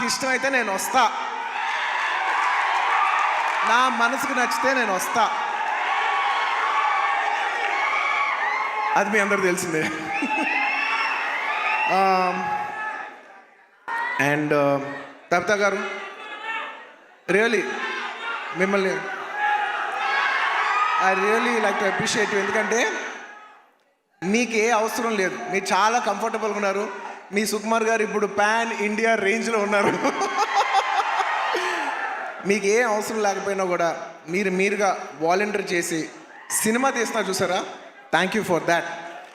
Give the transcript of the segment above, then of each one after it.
నాకు ఇష్టమైతే నేను వస్తా, నా మనసుకు నచ్చితే నేను వస్తా. అది మీ అందరూ తెలిసిందే. అండ్ తబితా గారు, రియలీ మిమ్మల్ని I really like to appreciate you. ఎందుకంటే మీకు ఏ అవసరం లేదు, మీరు చాలా కంఫర్టబుల్గా ఉన్నారు. మీ సుకుమార్ గారు ఇప్పుడు పాన్ ఇండియా రేంజ్లో ఉన్నారు. మీకు ఏ అవసరం లేకపోయినా కూడా మీరుగా వాలంటీర్ చేసి సినిమా తీస్తున్నారు చూసారా, thank you for that.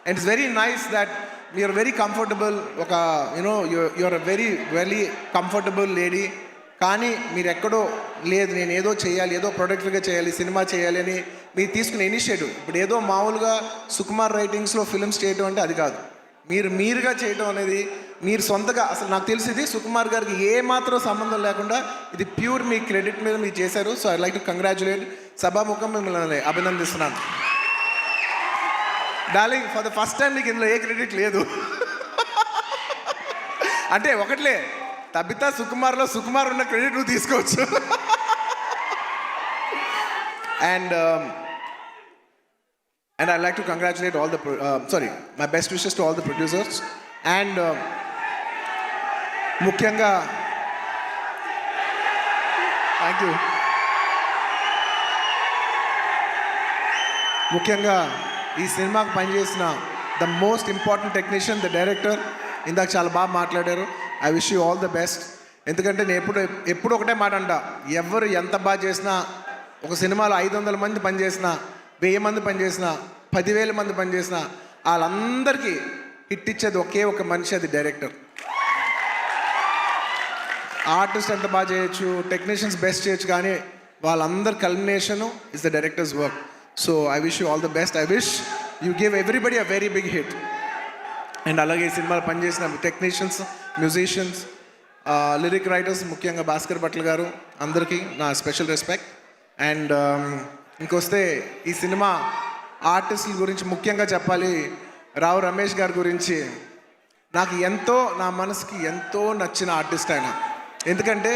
And it's very nice that you are very comfortable. ఒక you know you are a very very comfortable lady. కానీ మీరు ఎక్కడో లేదు, నేను ఏదో చేయాలి, ఏదో ప్రొడక్టివ్గా చేయాలి, సినిమా చేయాలి అని మీరు తీసుకునే ఇనిషియేటివ్. ఇప్పుడు ఏదో మామూలుగా సుకుమార్ రైటింగ్స్లో ఫిల్మ్స్ చేయడం అంటే అది కాదు. మీరుగా చేయడం అనేది, మీరు సొంతగా, అసలు నాకు తెలిసింది సుకుమార్ గారికి ఏ మాత్రం సంబంధం లేకుండా ఇది ప్యూర్ మీ క్రెడిట్ మీద మీరు చేశారు. So I like to congratulate. సభాముఖం మిమ్మల్ని అభినందిస్తున్నాను. Darling, for the first time మీకు ఇందులో ఏ క్రెడిట్ లేదు. అంటే ఒకట్లే, తబితా సుకుమార్లో సుకుమార్ ఉన్న క్రెడిట్ నువ్వు తీసుకోవచ్చు. And I'd like to congratulate all the, my best wishes to all the producers. And ముఖ్యంగా థ్యాంక్ యూ. ముఖ్యంగా ఈ సినిమాకు పనిచేసిన the most important technician, the director. ఇందాక చాలా బాగా మాట్లాడారు. I wish you all the best. ఎందుకంటే నేను ఎప్పుడు ఒకటే మాట అంట, ఎవరు ఎంత బాగా చేసినా, ఒక సినిమాలో 500 మంది పనిచేసినా, 1000 మంది పనిచేసినా, 10,000 మంది పనిచేసినా, వాళ్ళందరికీ హిట్ ఇచ్చేది ఒకే ఒక మనిషి, అది డైరెక్టర్. ఆర్టిస్ట్ ఎంత బాగా చేయొచ్చు, టెక్నీషియన్స్ బెస్ట్ చేయొచ్చు, కానీ వాళ్ళందరి culmination is the directors work. So I wish you all the best. I wish you give everybody a very big hit. And అలాగే ఈ సినిమాలో పనిచేసిన టెక్నీషియన్స్, మ్యూజిషియన్స్, లిరిక్ రైటర్స్, ముఖ్యంగా భాస్కర్ భట్ల గారు, అందరికీ నా స్పెషల్ రెస్పెక్ట్. అండ్ ఇంకొస్తే ఈ సినిమా ఆర్టిస్టుల గురించి ముఖ్యంగా చెప్పాలి. రావు రమేష్ గారి గురించి నాకు ఎంతో, నా మనసుకి ఎంతో నచ్చిన ఆర్టిస్ట్ ఆయన. ఎందుకంటే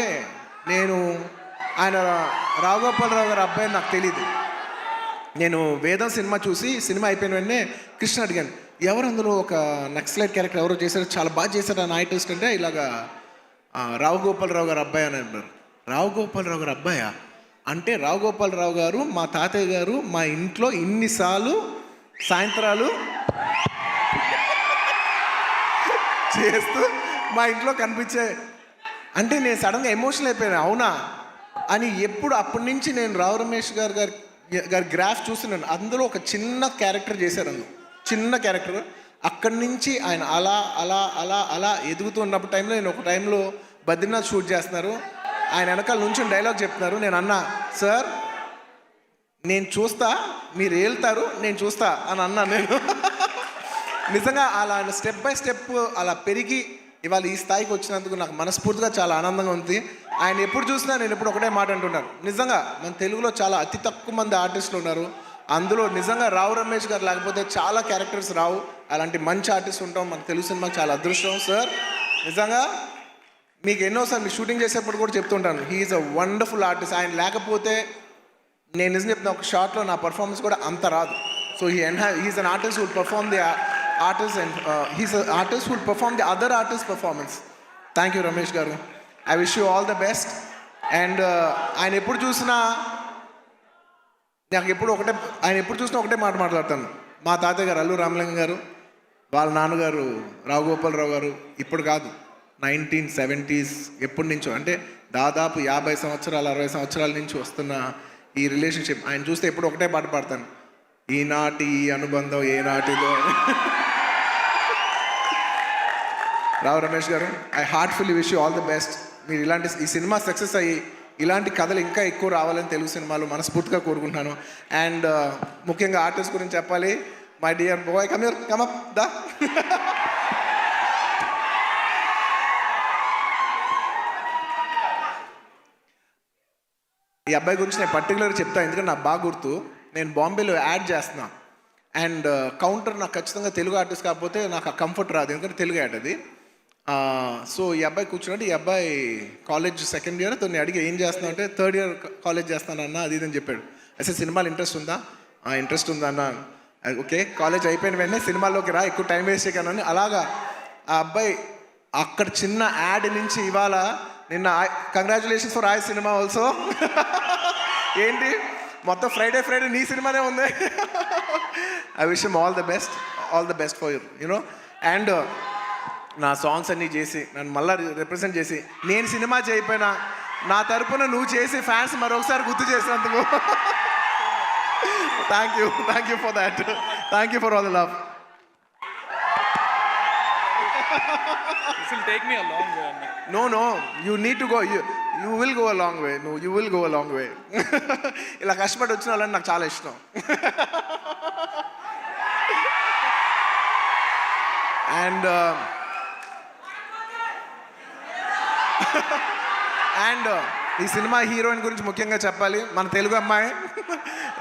ఆయన రావు గోపాలరావు గారి అబ్బాయి నాకు తెలియదు. నేను వేదం సినిమా చూసి, సినిమా అయిపోయిన వెంటనే కృష్ణ అడిగాను, ఎవరు అందులో ఒక నక్సలైట్ క్యారెక్టర్ ఎవరో చేశారు, చాలా బాగా చేశారు ఆ ఆర్టిస్ట్ అంటే, ఇలాగా రావు గోపాలరావు గారు అబ్బాయి అని అన్నారు. రావు గోపాలరావు గారు అబ్బాయా అంటే, రావు గోపాలరావు గారు మా తాతయ్య గారు మా ఇంట్లో ఇన్నిసార్లు సాయంత్రాలు చేస్తూ మా ఇంట్లో కనిపించే అంటే నేను సడన్గా ఎమోషనల్ అయిపోయాను. అవునా అని అప్పటి నుంచి నేను రావు రమేష్ గారి గ్రాఫ్ చూస్తున్నాను. అందులో ఒక చిన్న క్యారెక్టర్ చేశారు, అందులో చిన్న క్యారెక్టర్. అక్కడి నుంచి ఆయన అలా అలా అలా అలా ఎదుగుతూ ఉన్నప్పుడు టైంలో, నేను ఒక టైంలో బద్రీనాథ్ షూట్ చేస్తున్నారు, ఆయన వెనకాల నుంచి డైలాగ్ చెప్తున్నారు. నేను అన్నా, సార్ నేను చూస్తా, మీరు వెళ్తారు, నేను చూస్తా అని అన్నా. నేను నిజంగా అలా స్టెప్ బై స్టెప్ అలా పెరిగి ఇవాళ ఈ స్థాయికి వచ్చినందుకు నాకు మనస్ఫూర్తిగా చాలా ఆనందంగా ఉంది. ఆయన ఎప్పుడు చూసినా నేను ఎప్పుడు ఒకటే మాట అంటున్నాను, నిజంగా మన తెలుగులో చాలా అతి తక్కువ మంది ఆర్టిస్టులు ఉన్నారు. అందులో నిజంగా రావు రమేష్ గారు లేకపోతే చాలా క్యారెక్టర్స్ రావు. అలాంటి మంచి ఆర్టిస్ట్ ఉంటాం మన తెలుగు సినిమాకి చాలా అదృష్టం. సార్ నిజంగా మీకు ఎన్నోసార్లు మీ షూటింగ్ చేసేప్పుడు కూడా చెప్తుంటాను, హీఈస్ అ వండర్ఫుల్ ఆర్టిస్ట్. ఆయన లేకపోతే నేను నిజం చెప్తున్నా, ఒక షార్ట్లో నా పర్ఫార్మెన్స్ కూడా అంత రాదు. So he is an artist who'd perform the artist and he's artist who'd perform the other artist performance. Thank you Ramesh garu. I wish you all the best. And ఆయన ఎప్పుడు చూసినా ఒకటే మాట మాట్లాడతాను. మా తాతయ్య గారు అల్లు రామలింగం గారు, వాళ్ళ నాన్నగారు రావు గోపాలరావు గారు, ఇప్పుడు కాదు 1970s ఎప్పటి నుంచో, అంటే దాదాపు 50 సంవత్సరాలు 60 సంవత్సరాల నుంచి వస్తున్న ఈ రిలేషన్షిప్. ఆయన చూస్తే ఎప్పుడు ఒకటే పాట పాడతాను, ఈనాటి ఈ అనుబంధం ఏనాటిదో. Rao Ramesh garu, I heartfully wish you all the best. మీరు ఈ సినిమా సక్సెస్ అయ్యి ఇలాంటి కథలు ఇంకా ఎక్కువ రావాలని తెలుగు సినిమాలు మనస్ఫూర్తిగా కోరుకుంటున్నాను. అండ్ ముఖ్యంగా ఆర్టిస్ట్ గురించి చెప్పాలి. My dear boy, come up దా. ఈ అబ్బాయి గురించి నేను పర్టికులర్గా చెప్తాను, ఎందుకంటే నాకు బాగా గుర్తు. నేను బాంబేలో యాడ్ చేస్తున్నా, అండ్ కౌంటర్ నాకు ఖచ్చితంగా తెలుగు ఆర్టిస్ట్ కాకపోతే నాకు ఆ కంఫర్ట్ రాదు, ఎందుకంటే తెలుగు యాడ్ అది. సో ఈ అబ్బాయి కూర్చున్నట్టు ఈ అబ్బాయి కాలేజ్ సెకండ్ ఇయర్ తను అడిగి ఏం చేస్తున్నావు అంటే థర్డ్ ఇయర్ కాలేజ్ చేస్తానన్నా అది ఇదని చెప్పాడు. అసలు సినిమాలు ఇంట్రెస్ట్ ఉందా? ఇంట్రెస్ట్ ఉందా అన్న. ఓకే కాలేజ్ అయిపోయిన వెంటనే సినిమాల్లోకి రా, ఎక్కువ టైం వేస్ట్ చేయకనని. అలాగా ఆ అబ్బాయి అక్కడ చిన్న యాడ్ నుంచి ఇవాళ నిన్న కంగ్రాచులేషన్స్ ఫర్ ఆయ్ సినిమా ఆల్సో. ఏంటి మొత్తం ఫ్రైడే నీ సినిమానే ఉంది. I wish him all the best for you know. And నా సాంగ్స్ అన్నీ చేసి నన్ను మళ్ళీ రిప్రజెంట్ చేసి నేను సినిమా చేయకపోయినా నా తరపున నువ్వు చేసి ఫ్యాన్స్ మరొకసారి గుర్తు చేసినందుకు thank you for that. Thank you for all the love. This will take me a long way, Anna. No, you need to go. You will go a long way. No, you will go a long way. ఇలా కష్టపడి వచ్చిన వాళ్ళని నాకు చాలా ఇష్టం. And ఈ cinema heroine గురించి ముఖ్యంగా చెప్పాలి. మన తెలుగు అమ్మాయి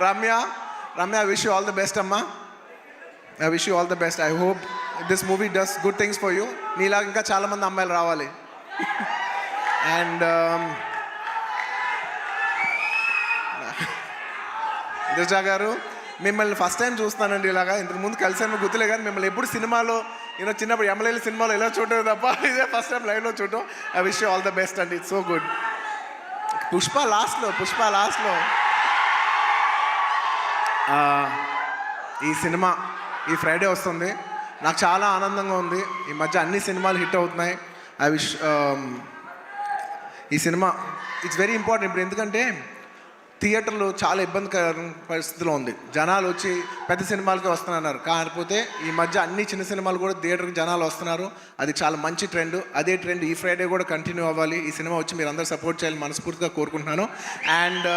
Ramya. I wish you all the best అమ్మా. I wish you all the best. I hope this movie does good things for you. నీలాగా ఇంకా చాలామంది అమ్మాయిలు రావాలి. అండ్ దిశా గారు మిమ్మల్ని ఫస్ట్ టైం చూస్తానండి. ఇలాగా ఇంతకు ముందు కలిసాను గుర్తులే, కానీ మిమ్మల్ని ఎప్పుడు సినిమాలో చిన్నప్పుడు ఎమ్మెల్యేల సినిమాలో ఎలా చూడలేదు తప్ప ఇదే ఫస్ట్ టైం లైవ్లో చూడటం. I wish you all the best అండి. It's so good. పుష్ప లాస్ట్లో ఈ సినిమా ఈ ఫ్రైడే వస్తుంది. నాకు చాలా ఆనందంగా ఉంది. ఈ మధ్య అన్ని సినిమాలు హిట్ అవుతున్నాయి. ఐ విష్ ఈ సినిమా ఇట్స్ వెరీ ఇంపార్టెంట్ ఇప్పుడు. ఎందుకంటే థియేటర్లో చాలా ఇబ్బందికర పరిస్థితిలో ఉంది. జనాలు వచ్చి పెద్ద సినిమాలకే వస్తున్నారు, కాకపోతే ఈ మధ్య అన్ని చిన్న సినిమాలు కూడా థియేటర్కి జనాలు వస్తున్నారు. అది చాలా మంచి ట్రెండ్. అదే ట్రెండ్ ఈ ఫ్రైడే కూడా కంటిన్యూ అవ్వాలి. ఈ సినిమా వచ్చి మీరు అందరూ సపోర్ట్ చేయాలని మనస్ఫూర్తిగా కోరుకుంటున్నాను. And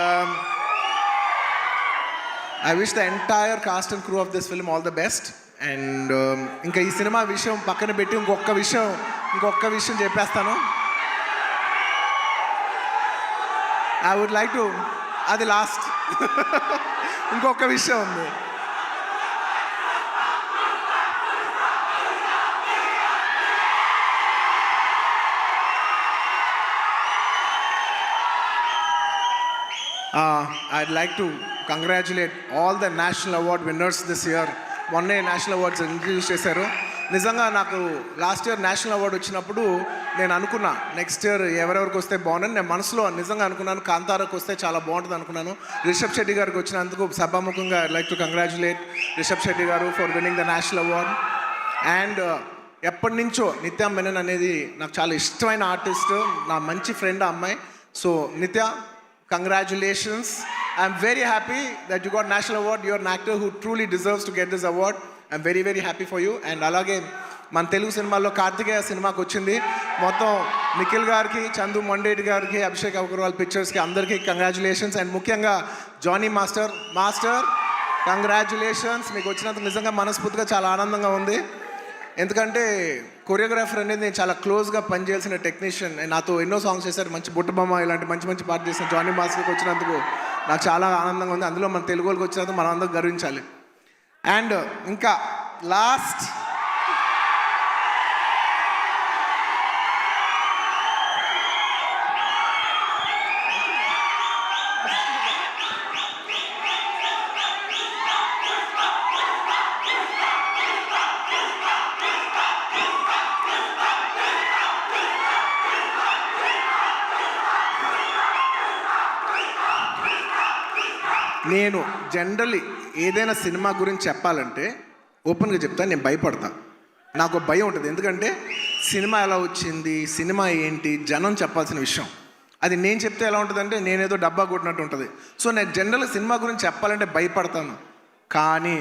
I wish the entire cost and crew of this film all the best. And ఇంకా ఈ సినిమా విషయం పక్కన పెట్టి ఇంకొక విషయం చెప్పేస్తాను. ఐ వుడ్ లైక్ టు, అది లాస్ట్. ఇంకొక విషయం ఉంది. I'd like to congratulate all the national award winners this year. మొన్నే నేషనల్ అవార్డ్స్ ఇంట్రడ్యూస్ చేశారు. నిజంగా నాకు లాస్ట్ ఇయర్ నేషనల్ అవార్డు వచ్చినప్పుడు నేను అనుకున్నా నెక్స్ట్ ఇయర్ ఎవరెవరికి వస్తే బాగుందని. నేను మనసులో నిజంగా అనుకున్నాను కాంతారాకు వస్తే చాలా బాగుంటుంది అనుకున్నాను. రిషబ్ శెట్టి గారికి వచ్చినందుకు సభాముఖంగా I like to congratulate Rishab Shetty garu for winning the national award. And ఎప్పటి నుంచో నిత్య మెనన్ అనేది నాకు చాలా ఇష్టమైన ఆర్టిస్ట్, నా మంచి ఫ్రెండ్ ఆ అమ్మాయి. సో నిత్య, congratulations. I'm very happy that you got national award. You're an actor who truly deserves to get this award. I'm very happy for you. And అలాగే మన తెలుగు సినిమాల్లో కార్తికేయ సినిమాకి వచ్చింది. మొత్తం నిఖిల్ గారికి, చందు మొండేటి గారికి, అభిషేక్ అగర్వాల్ పిక్చర్స్కి అందరికీ కంగ్రాచులేషన్స్. అండ్ ముఖ్యంగా జానీ మాస్టర్ కంగ్రాచులేషన్స్. మీకు వచ్చినందుకు నిజంగా మనస్ఫూర్తిగా చాలా ఆనందంగా ఉంది. ఎందుకంటే కొరియోగ్రాఫర్ అనేది నేను చాలా క్లోజ్గా పనిచేయాల్సిన టెక్నీషియన్. నాతో ఎన్నో సాంగ్స్ చేశారు, మంచి బుట్టబొమ్మ ఇలాంటి మంచి పాట చేసిన జానీ మాస్టర్కి వచ్చినందుకు నాకు చాలా ఆనందంగా ఉంది. అందులో మన తెలుగు వాళ్ళకి వచ్చినందుకు మనం అందరం గర్వించాలి. అండ్ ఇంకా లాస్ట్ నేను జనరల్లీ ఏదైనా సినిమా గురించి చెప్పాలంటే ఓపెన్గా చెప్తాను, నేను భయపడతాను. నాకు భయం ఉంటుంది. ఎందుకంటే సినిమా ఎలా వచ్చింది, సినిమా ఏంటి, జనం చెప్పాల్సిన విషయం. అది నేను చెప్తే ఎలా ఉంటుందంటే నేనేదో డబ్బా కొట్టినట్టు ఉంటుంది. సో నేను జనరల్గా సినిమా గురించి చెప్పాలంటే భయపడతాను. కానీ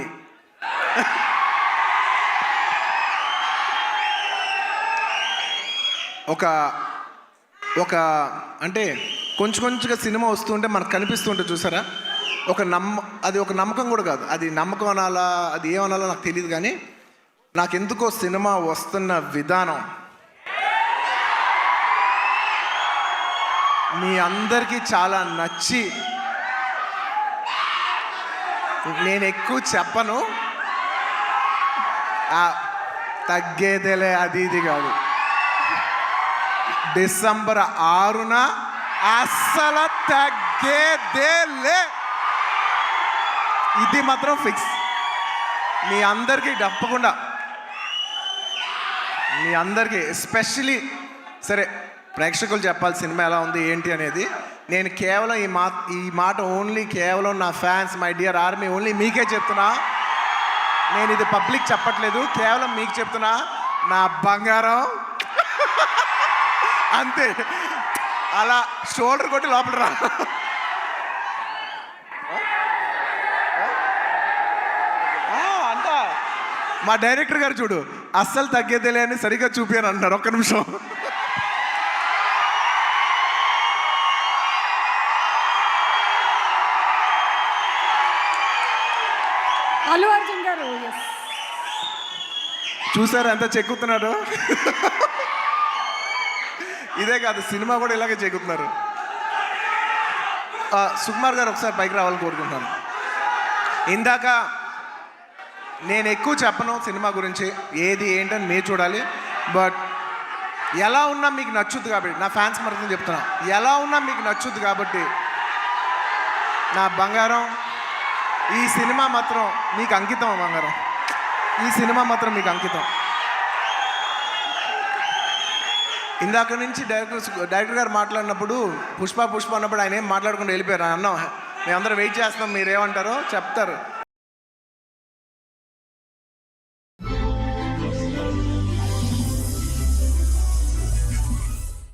ఒక అంటే కొంచెంగా సినిమా వస్తుంటే మనకు కనిపిస్తుంటుంది చూసారా, అది ఒక నమ్మకం కూడా కాదు. అది నమ్మకం అనాలా, అది ఏమనాలో నాకు తెలియదు. కానీ నాకెందుకో సినిమా వస్తున్న విధానం మీ అందరికీ చాలా నచ్చి, నేను ఎక్కువ చెప్పను, తగ్గేదేలే అది ఇది కాదు, డిసెంబర్ 6న అస్సలు తగ్గేదేలే. ఇది మాత్రం ఫిక్స్. మీ అందరికీ తప్పకుండా, మీ అందరికీ ఎస్పెషలీ సరే ప్రేక్షకులు చెప్పాలి సినిమా ఎలా ఉంది ఏంటి అనేది. నేను కేవలం ఈ మాట ఓన్లీ కేవలం నా fans, my dear army, only మీకే చెప్తున్నా. నేను ఇది పబ్లిక్ చెప్పట్లేదు, కేవలం మీకు చెప్తున్నా. నా బంగారం అంతే, అలా షోల్డర్ కొట్టి లోపల రా. అంతా మా డైరెక్టర్ గారు చూడు, అస్సలు తగ్గేదేలే అని సరిగ్గా చూపాను అంటున్నారు. ఒక్క నిమిషం. అల్లు అర్జున్ గారు చూసారు ఎంత చెక్కుతున్నారు. ఇదే కాదు, సినిమా కూడా ఇలాగే చెక్కుతున్నారు. సుకుమార్ గారు ఒకసారి పైకి రావాలని కోరుకుంటున్నాను. ఇందాక నేను ఎక్కువ చెప్పను సినిమా గురించి, ఏది ఏంటని మీరు చూడాలి. బట్ ఎలా ఉన్నా మీకు నచ్చుద్ది కాబట్టి, నా ఫ్యాన్స్ మరొకటి చెప్తున్నా, ఎలా ఉన్నా మీకు నచ్చుద్ది కాబట్టి నా బంగారం, ఈ సినిమా మాత్రం మీకు అంకితం. బంగారం, ఈ సినిమా మాత్రం మీకు అంకితం. ఇందాక నుంచి డైరెక్టర్ గారు మాట్లాడినప్పుడు పుష్ప అన్నప్పుడు ఆయన ఏం మాట్లాడకుండా వెళ్ళిపోయారు. అన్నాం మేమందరం వెయిట్ చేస్తున్నాం, మీరేమంటారో చెప్తారు.